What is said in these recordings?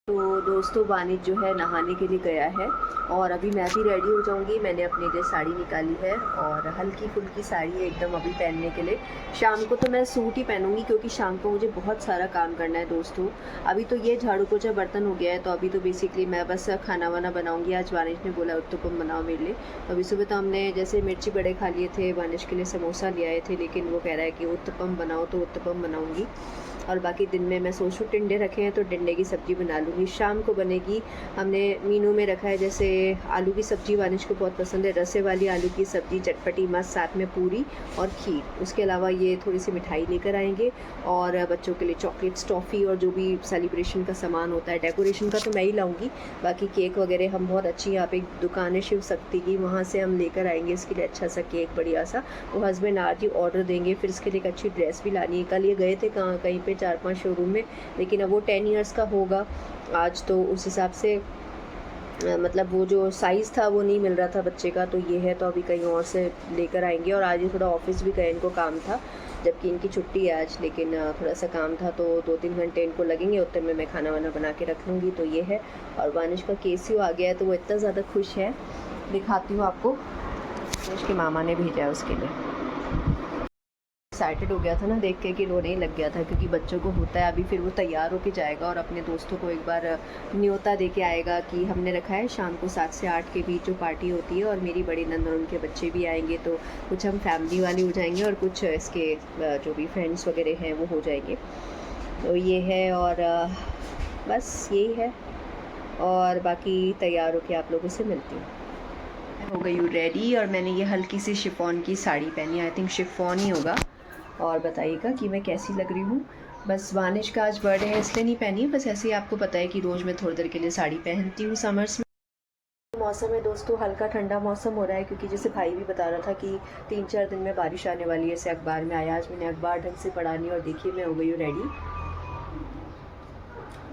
तो दोस्तों वानिश जो है नहाने के लिए गया है और अभी मैं भी रेडी हो जाऊंगी। मैंने अपने लिए साड़ी निकाली है और हल्की फुल्की साड़ी है एकदम अभी पहनने के लिए। शाम को तो मैं सूट ही पहनूंगी क्योंकि शाम को मुझे बहुत सारा काम करना है दोस्तों। अभी तो ये झाड़ू पोछा बर्तन हो गया है तो अभी तो बेसिकली मैं बस खाना वाना बनाऊंगी। आज वानिश ने बोला उत्तपम बनाओ मेरे लिए, तो अभी सुबह तो हमने जैसे मिर्ची बड़े खा लिए थे, वानिश के लिए समोसा ले आए थे, लेकिन वो कह रहा है कि उत्तपम बनाओ तो उत्तपम बनाऊँगी। और बाकी दिन में मैं सोचूँ टिंडे रखे हैं तो टिंडे की सब्ज़ी बना लूँगी। शाम को बनेगी, हमने मीनू में रखा है जैसे आलू की सब्ज़ी, वानिश को बहुत पसंद है, रसे वाली आलू की सब्ज़ी, चटपटी मस्त, साथ में पूरी और खीर। उसके अलावा ये थोड़ी सी मिठाई लेकर आएंगे और बच्चों के लिए चॉकलेट्स, टॉफ़ी और जो भी सेलिब्रेशन का सामान होता है, डेकोरेशन का तो मैं ही लाऊंगी। बाकी केक वगैरह हम बहुत अच्छी यहाँ पे दुकान है शिव शक्ति की, वहाँ से हम लेकर आएंगे इसके लिए अच्छा सा केक बढ़िया सा। वो हस्बैंड आज ही ऑर्डर देंगे। फिर इसके लिए एक अच्छी ड्रेस भी लानी है। कल ये गए थे कहीं पे 4-5 शोरूम में, लेकिन अब वो 10 इयर्स का होगा आज, तो उस हिसाब से मतलब वो जो साइज़ था वो नहीं मिल रहा था बच्चे का, तो ये है तो अभी कहीं और से लेकर आएंगे। और आज ये थोड़ा ऑफिस भी गए, इनको काम था, जबकि इनकी छुट्टी है आज, लेकिन थोड़ा सा काम था तो 2-3 घंटे इनको लगेंगे, उतने में मैं खाना वाना बना के रख लूँगी। तो ये है। और वानिश का केसियो आ गया है तो वो इतना ज़्यादा खुश है, दिखाती हूँ आपको। उसके मामा ने भेजा है उसके लिए। एक्साइटेड हो गया था ना देख के कि रोने ही लग गया था, क्योंकि बच्चों को होता है अभी। फिर वो तैयार होके जाएगा और अपने दोस्तों को एक बार न्योता दे के आएगा कि हमने रखा है शाम को 7 से 8 के बीच जो पार्टी होती है, और मेरी बड़ी नंद और उनके बच्चे भी आएंगे, तो कुछ हम फैमिली वाले हो जाएंगे और कुछ इसके जो भी फ्रेंड्स वगैरह हैं वो हो जाएंगे। तो ये है और बस यही है, और बाकी तैयार होके आप लोगों से मिलती हूँ। हो गई हूँ रेडी और मैंने ये हल्की सी शिफॉन की साड़ी पहनी, आई थिंक शिफॉन ही होगा। और बताइएगा कि मैं कैसी लग रही हूँ। बस वानिश का आज बर्थडे है इसलिए नहीं पहनी, बस ऐसे ही आपको पता है कि रोज़ मैं थोड़ी देर के लिए साड़ी पहनती हूँ समर्स में। मौसम है दोस्तों, हल्का ठंडा मौसम हो रहा है, क्योंकि जैसे भाई भी बता रहा था कि 3-4 दिन में बारिश आने वाली है, ऐसे अखबार में आया। आज मैंने अखबार ढंग से पढ़ा नहीं और देखिए मैं हो गई हूँ रेडी।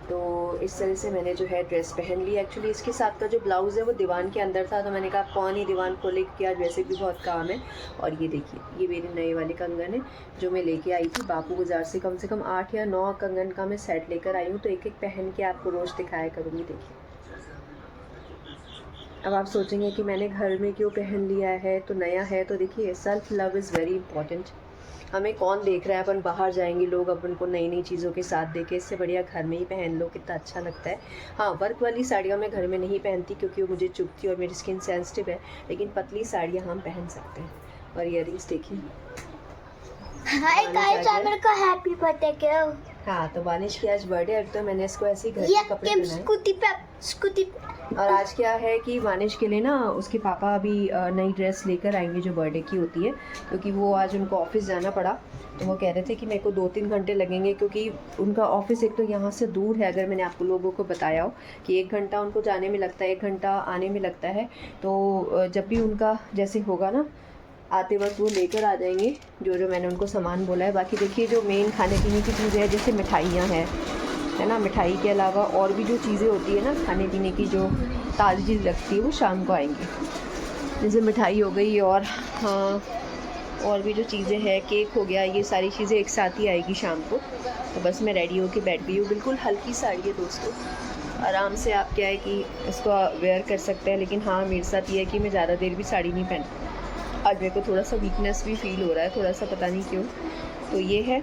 तो इस तरह से मैंने जो है ड्रेस पहन ली। एक्चुअली इसके साथ का जो ब्लाउज़ है वो दीवान के अंदर था, तो मैंने कहा कौन ही दीवान खोले, क्योंकि आज वैसे भी बहुत काम है। और ये देखिए, ये मेरे नए वाले कंगन है जो मैं लेके आई थी बापू बाज़ार से कम 8 या 9 कंगन का मैं सेट लेकर आई हूँ। तो एक एक पहन के आपको रोज़ दिखाया करूँगी। देखिए, अब आप सोचेंगे कि मैंने घर में क्यों पहन लिया है, तो नया है तो देखिए, self love is very important. हमें कौन देख रहा है, अपन बाहर जाएंगे लोग अपन को नई नई चीज़ों के साथ देखे, इससे बढ़िया घर में ही पहन लो, कितना अच्छा लगता है। हाँ, वर्क वाली साड़ियाँ मैं घर में नहीं पहनती क्योंकि वो मुझे चुभती और मेरी स्किन सेंसिटिव है, लेकिन पतली साड़ियाँ हम पहन सकते हैं। और ईयरिंग्स देखिए। हाय गाइस, मेरे को हैप्पी बर्थडे क्यों? हाँ, तो वानिश की आज बर्थडे है, तो मैंने इसको ऐसे ही घर के कपड़े पहनाए। स्कूटी और आज क्या है कि वानिश के लिए ना उसके पापा अभी नई ड्रेस लेकर आएंगे जो बर्थडे की होती है, क्योंकि वो आज उनको ऑफिस जाना पड़ा। तो वो कह रहे थे कि मेरे को 2-3 घंटे लगेंगे, क्योंकि उनका ऑफिस एक तो यहाँ से दूर है, अगर मैंने आपको लोगों को बताया हो कि 1 घंटा उनको जाने में लगता है, 1 घंटा आने में लगता है। तो जब भी उनका जैसे होगा ना, आते वक्त वो लेकर आ जाएंगे जो जो मैंने उनको सामान बोला है। बाकी देखिए, जो मेन खाने पीने की चीज़ें हैं जैसे मिठाइयाँ हैं, है ना, मिठाई के अलावा और भी जो चीज़ें होती है ना खाने पीने की जो ताज़ी लगती है, वो शाम को आएंगी। जैसे मिठाई हो गई और हाँ, और भी जो चीज़ें हैं, केक हो गया, ये सारी चीज़ें एक साथ ही आएगी शाम को। तो बस मैं रेडी होके बैठ गई हूँ। बिल्कुल हल्की साड़ी है दोस्तों, आराम से आप क्या है कि इसको वेयर कर सकते हैं। लेकिन हाँ, मेरे साथ ये है कि मैं ज़्यादा देर भी साड़ी नहीं पहनती। आज मेरे को थोड़ा सा वीकनेस भी फील हो रहा है, थोड़ा सा, पता नहीं क्यों। तो ये है।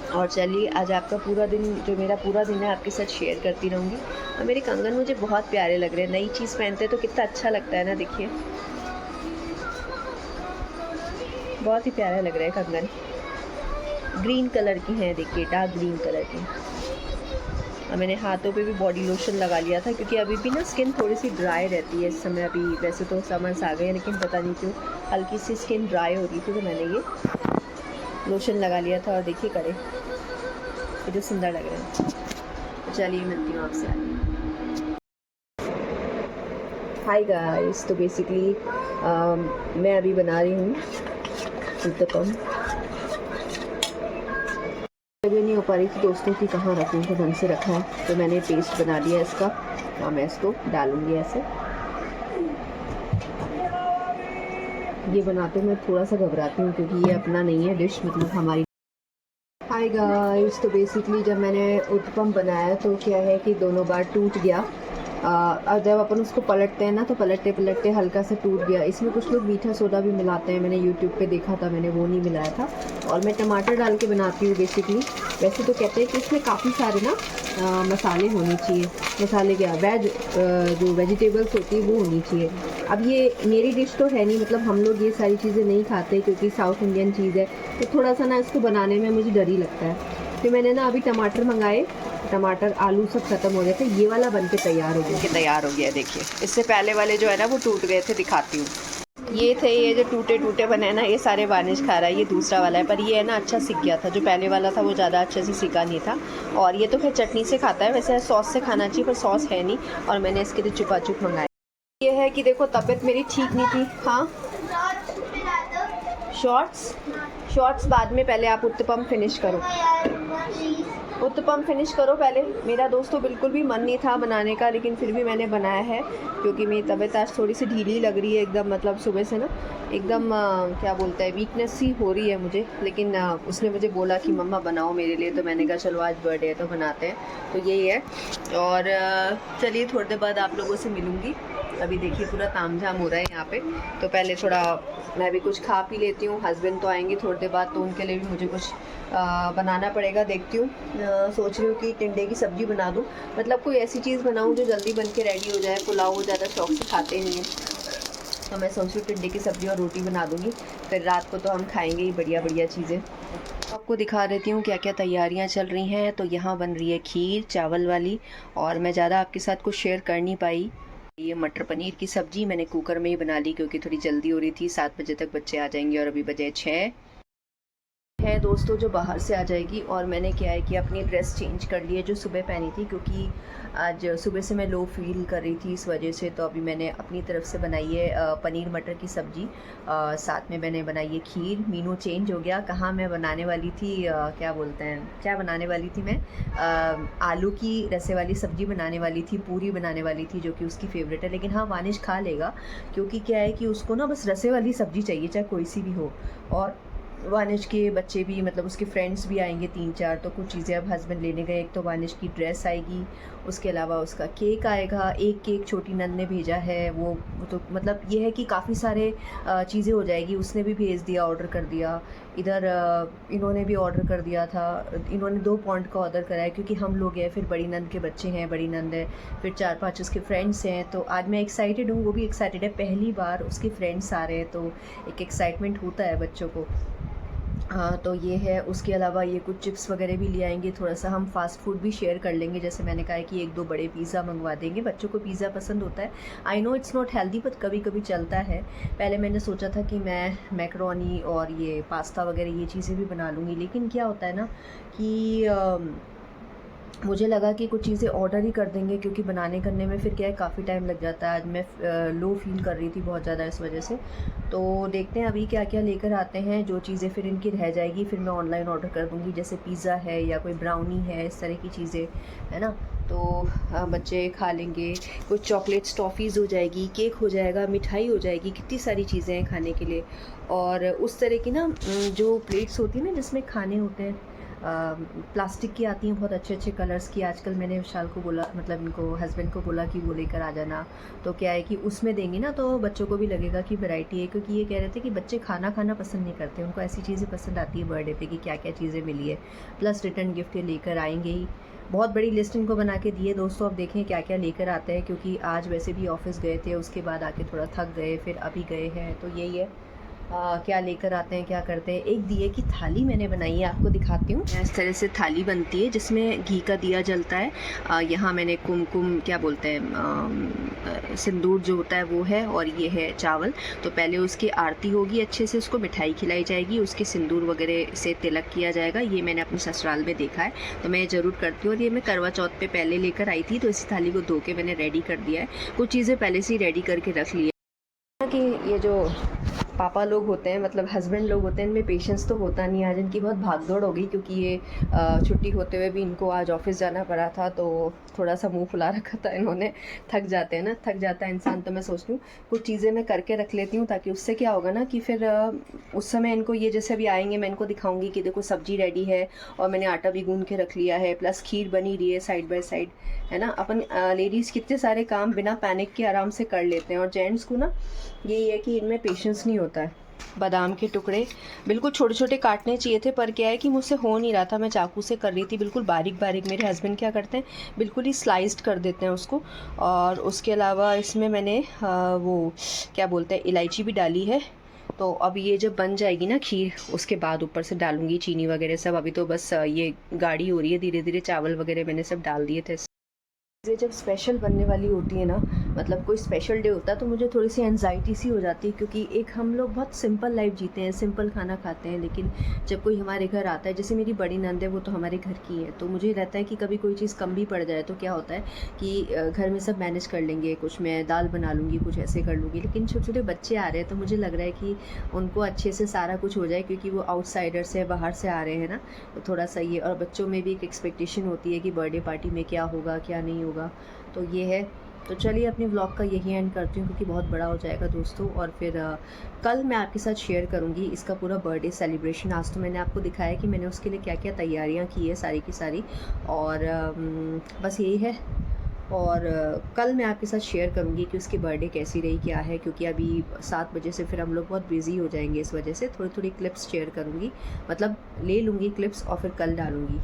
और चलिए, आज आपका पूरा दिन, जो मेरा पूरा दिन है, आपके साथ शेयर करती रहूँगी। और मेरे कंगन मुझे बहुत प्यारे लग रहे हैं। नई चीज़ पहनते हैं तो कितना अच्छा लगता है ना। देखिए, बहुत ही प्यारा लग रहा है कंगन। ग्रीन कलर की हैं, देखिए, डार्क ग्रीन कलर की। और मैंने हाथों पे भी बॉडी लोशन लगा लिया था, क्योंकि अभी भी ना स्किन थोड़ी सी ड्राई रहती है इस समय। अभी वैसे तो समर्स आ गए हैं, लेकिन पता नहीं क्यों हल्की सी स्किन ड्राई हो रही थी, तो मैंने ये लोशन लगा लिया था। और देखिए, करे कितने सुंदर लग रहे हैं। तो चलिए, मिलती हूँ आपसे आगे। हाय गाइस, तो बेसिकली मैं अभी बना रही हूँ उत्तपम। जगह नहीं हो पा रही थी दोस्तों की कहाँ रखूँ, तो ढंग से रखा है। तो मैंने पेस्ट बना लिया इसका, और मैं इसको डालूँगी ऐसे। ये बनाते मैं थोड़ा सा घबराती हूँ, क्योंकि ये अपना नहीं है डिश, मतलब हमारी। हाय गाइस, तो बेसिकली जब मैंने उत्पम बनाया तो क्या है कि दोनों बार टूट गया। और जब अपन उसको पलटते हैं ना तो पलटते पलटते हल्का सा टूट गया। इसमें कुछ लोग मीठा सोडा भी मिलाते हैं, मैंने यूट्यूब पे देखा था, मैंने वो नहीं मिलाया था। और मैं टमाटर डाल के बनाती हूँ बेसिकली। वैसे तो कहते हैं कि इसमें काफ़ी सारे ना मसाले होने चाहिए। मसाले क्या, जो वेजिटेबल्स होती है वो होनी चाहिए। अब ये मेरी डिश तो है नहीं, मतलब हम लोग ये सारी चीज़ें नहीं खाते क्योंकि साउथ इंडियन चीज़ है, तो थोड़ा सा ना इसको बनाने में मुझे डर ही लगता है। फिर मैंने ना अभी टमाटर मंगाए, टमाटर आलू सब खत्म हो गए थे, ये वाला बन के तैयार हो गया। देखिए, इससे पहले वाले जो है ना वो टूट गए थे, दिखाती हूँ। ये थे, ये जो टूटे टूटे बने हैं ना, ये सारे वानिश खा रहा है। ये दूसरा वाला है, पर ये है ना अच्छा सीख गया था। जो पहले वाला था वो ज़्यादा अच्छे से सीखा नहीं था। और ये तो फिर चटनी से खाता है, वैसे सॉस से खाना चाहिए पर सॉस है नहीं, और मैंने इसके लिए चुपा चुप मंगाया। ये है कि देखो तबीयत मेरी ठीक नहीं थी। हाँ, शॉर्ट्स बाद में, पहले आप उत्तपम फिनिश करो। उत्तपम फिनिश करो पहले। मेरा दोस्तों बिल्कुल भी मन नहीं था बनाने का, लेकिन फिर भी मैंने बनाया है क्योंकि मेरी तबीयत आज थोड़ी सी ढीली लग रही है एकदम, मतलब सुबह से ना एकदम क्या बोलते हैं, वीकनेस सी हो रही है मुझे। लेकिन उसने मुझे बोला कि मम्मा बनाओ मेरे लिए, तो मैंने कहा चलो आज बर्थडे है तो बनाते हैं। तो यही है। और चलिए थोड़ी देर बाद आप लोगों से मिलूँगी। अभी देखिए पूरा तामझाम हो रहा है यहाँ पे, तो पहले थोड़ा मैं भी कुछ खा पी लेती हूँ। हस्बैंड तो आएंगे थोड़ी देर बाद, तो उनके लिए भी मुझे कुछ बनाना पड़ेगा। देखती हूँ, सोच रही हूँ कि टिंडे की सब्ज़ी बना दूँ, मतलब कोई ऐसी चीज़ बनाऊँ जो जल्दी बन के रेडी हो जाए। पुलाव वो ज़्यादा शौक से खाते नहीं हैं, तो मैं सोच रही हूँ टिंडे की सब्ज़ी और रोटी बना दूँगी। फिर रात को तो हम खाएँगे ही बढ़िया बढ़िया चीज़ें। आपको दिखा देती हूँ क्या क्या तैयारियाँ चल रही हैं। तो यहाँ बन रही है खीर चावल वाली, और मैं ज़्यादा आपके साथ कुछ शेयर कर नहीं पाई। ये मटर पनीर की सब्ज़ी मैंने कुकर में ही बना ली क्योंकि थोड़ी जल्दी हो रही थी। 7 बजे तक बच्चे आ जाएंगे और अभी बजे 6 है दोस्तों जो बाहर से आ जाएगी। और मैंने क्या है कि अपनी ड्रेस चेंज कर ली है जो सुबह पहनी थी, क्योंकि आज सुबह से मैं लो फील कर रही थी इस वजह से। तो अभी मैंने अपनी तरफ से बनाई है पनीर मटर की सब्ज़ी, साथ में मैंने बनाई है खीर। मीनू चेंज हो गया, कहाँ मैं बनाने वाली थी क्या बोलते हैं, क्या बनाने वाली थी मैं, आलू की रसे वाली सब्ज़ी बनाने वाली थी, पूरी बनाने वाली थी जो कि उसकी फेवरेट है। लेकिन हाँ, वानिश खा लेगा क्योंकि क्या है कि उसको ना बस रसे वाली सब्ज़ी चाहिए, चाहे कोई सी भी हो। और वानिश के बच्चे भी, मतलब उसके फ्रेंड्स भी आएंगे 3-4, तो कुछ चीज़ें अब हस्बैंड लेने गए। एक तो वानिश की ड्रेस आएगी, उसके अलावा उसका केक आएगा। एक केक छोटी नंद ने भेजा है, वो तो मतलब ये है कि काफ़ी सारे चीज़ें हो जाएगी। उसने भी भेज दिया, ऑर्डर कर दिया। इधर इन्होंने भी ऑर्डर कर दिया था, इन्होंने 2 पॉइंट का ऑर्डर करा है क्योंकि हम लोग हैं, फिर बड़ी नंद के बच्चे हैं, बड़ी नंद है, फिर 4-5 उसके फ्रेंड्स हैं। तो आज मैं एक्साइटेड हूँ, वो भी एक्साइटेड है, पहली बार उसके फ्रेंड्स आ रहे हैं, तो एक एक्साइटमेंट होता है बच्चों को। हाँ, तो ये है। उसके अलावा ये कुछ चिप्स वगैरह भी ले आएंगे, थोड़ा सा हम फास्ट फूड भी शेयर कर लेंगे। जैसे मैंने कहा है कि 1-2 बड़े पिज़्ज़ा मंगवा देंगे, बच्चों को पिज़्ज़ा पसंद होता है। I know it's not healthy, but कभी कभी चलता है। पहले मैंने सोचा था कि मैं मैकरोनी और ये पास्ता वगैरह ये चीज़ें भी बना लूँगी, लेकिन क्या होता है ना कि मुझे लगा कि कुछ चीज़ें ऑर्डर ही कर देंगे क्योंकि बनाने करने में फिर क्या है काफ़ी टाइम लग जाता है। आज मैं लो फील कर रही थी बहुत ज़्यादा इस वजह से। तो देखते हैं अभी क्या क्या लेकर आते हैं। जो चीज़ें फिर इनकी रह जाएगी फिर मैं ऑनलाइन ऑर्डर कर दूँगी, जैसे पिज़्ज़ा है या कोई ब्राउनी है, इस तरह की चीज़ें, है ना। तो बच्चे खा लेंगे। कुछ चॉकलेट्स टॉफ़ीज़ हो जाएगी, केक हो जाएगा, मिठाई हो जाएगी, कितनी सारी चीज़ें हैं खाने के लिए। और उस तरह की ना जो प्लेट्स होती हैं ना जिसमें खाने होते हैं, प्लास्टिक की आती हैं बहुत अच्छे अच्छे कलर्स की। आजकल मैंने विशाल को बोला, मतलब इनको हस्बैंड को बोला कि वो लेकर आ जाना। तो क्या है कि उसमें देंगे ना तो बच्चों को भी लगेगा कि वैरायटी है, क्योंकि ये कह रहे थे कि बच्चे खाना पसंद नहीं करते, उनको ऐसी चीज़ें पसंद आती है बर्थडे पे कि क्या क्या चीज़ें मिली है, प्लस रिटर्न गिफ्ट ये लेकर आएंगे ही। बहुत बड़ी लिस्ट इनको बना के दी है दोस्तों, अब देखें क्या क्या लेकर आते हैं, क्योंकि आज वैसे भी ऑफिस गए थे, उसके बाद आके थोड़ा थक गए, फिर अभी गए हैं। तो यही है क्या लेकर आते हैं, क्या करते हैं। एक दिए की थाली मैंने बनाई है, आपको दिखाती हूँ। इस तरह से थाली बनती है जिसमें घी का दिया जलता है। यहाँ मैंने कुमकुम क्या बोलते हैं, सिंदूर जो होता है वो है, और ये है चावल। तो पहले उसकी आरती होगी, अच्छे से उसको मिठाई खिलाई जाएगी, उसके सिंदूर वगैरह से तिलक किया जाएगा। ये मैंने अपने ससुराल में देखा है, तो मैं ये ज़रूर करती हूँ। और ये मैं करवा चौथ पे पहले लेकर आई थी, तो इसी थाली को धो के मैंने रेडी कर दिया है। कुछ चीज़ें पहले से ही रेडी करके रख ली है कि ये जो पापा लोग होते हैं, मतलब हस्बैंड लोग होते हैं, इनमें पेशेंस तो होता नहीं। आज इनकी बहुत भागदौड़ हो गई क्योंकि ये छुट्टी होते हुए भी इनको आज ऑफिस जाना पड़ा था, तो थोड़ा सा मुंह फुला रखा था इन्होंने। थक जाते हैं ना, थक जाता है इंसान, तो मैं सोचती हूँ कुछ चीज़ें मैं करके रख लेती हूँ, ताकि उससे क्या होगा ना कि फिर उस समय इनको, ये जैसे अभी आएंगे मैं इनको दिखाऊंगी कि देखो सब्जी रेडी है और मैंने आटा भी गूंद के रख लिया है, प्लस खीर बनी रही है साइड बाय साइड, है ना। अपन लेडीज़ कितने सारे काम बिना पैनिक के आराम से कर लेते हैं, और जेंट्स को ना यही है कि इनमें पेशेंस नहीं होता है। बादाम के टुकड़े बिल्कुल छोटे छोटे काटने चाहिए थे, पर क्या है कि मुझसे हो नहीं रहा था, मैं चाकू से कर रही थी बिल्कुल बारीक बारीक। मेरे हस्बैंड क्या करते हैं, बिल्कुल ही स्लाइस्ड कर देते हैं उसको। और उसके अलावा इसमें मैंने वो क्या बोलते हैं, इलायची भी डाली है। तो अब ये जब बन जाएगी ना खीर, उसके बाद ऊपर से डालूंगी चीनी वगैरह सब। अभी तो बस ये गाढ़ी हो रही है धीरे धीरे, चावल वगैरह मैंने सब डाल दिए थे। चीज़ें जब स्पेशल बनने वाली होती है ना, मतलब कोई स्पेशल डे होता है, तो मुझे थोड़ी सी एनजाइटी सी हो जाती है, क्योंकि एक हम लोग बहुत सिंपल लाइफ जीते हैं, सिंपल खाना खाते हैं, लेकिन जब कोई हमारे घर आता है, जैसे मेरी बड़ी नंद है, वो तो हमारे घर की है, तो मुझे रहता है कि कभी कोई चीज़ कम भी पड़ जाए तो क्या होता है कि घर में सब मैनेज कर लेंगे, कुछ मैं दाल बना लूँगी, कुछ ऐसे कर लूँगी। लेकिन छोटे छोटे बच्चे आ रहे हैं, तो मुझे लग रहा है कि उनको अच्छे से सारा कुछ हो जाए, क्योंकि वो आउटसाइडर से, बाहर से आ रहे हैं ना, तो थोड़ा सा ये, और बच्चों में भी एक एक्सपेक्टेशन होती है कि बर्थडे पार्टी में क्या होगा क्या नहीं होगा, तो ये है। तो चलिए अपने व्लॉग का यही एंड करती हूँ, क्योंकि बहुत बड़ा हो जाएगा दोस्तों। और फिर कल मैं आपके साथ शेयर करूँगी इसका पूरा बर्थडे सेलिब्रेशन। आज तो मैंने आपको दिखाया कि मैंने उसके लिए क्या क्या तैयारियाँ की है, सारी की सारी, और बस यही है। और कल मैं आपके साथ शेयर करूँगी कि उसकी बर्थडे कैसी रही, क्या है, क्योंकि अभी 7 बजे से फिर हम लोग बहुत बिज़ी हो जाएंगे, इस वजह से थोड़ी थोड़ी क्लिप्स शेयर करूँगी, मतलब ले लूँगी क्लिप्स और फिर कल डालूँगी।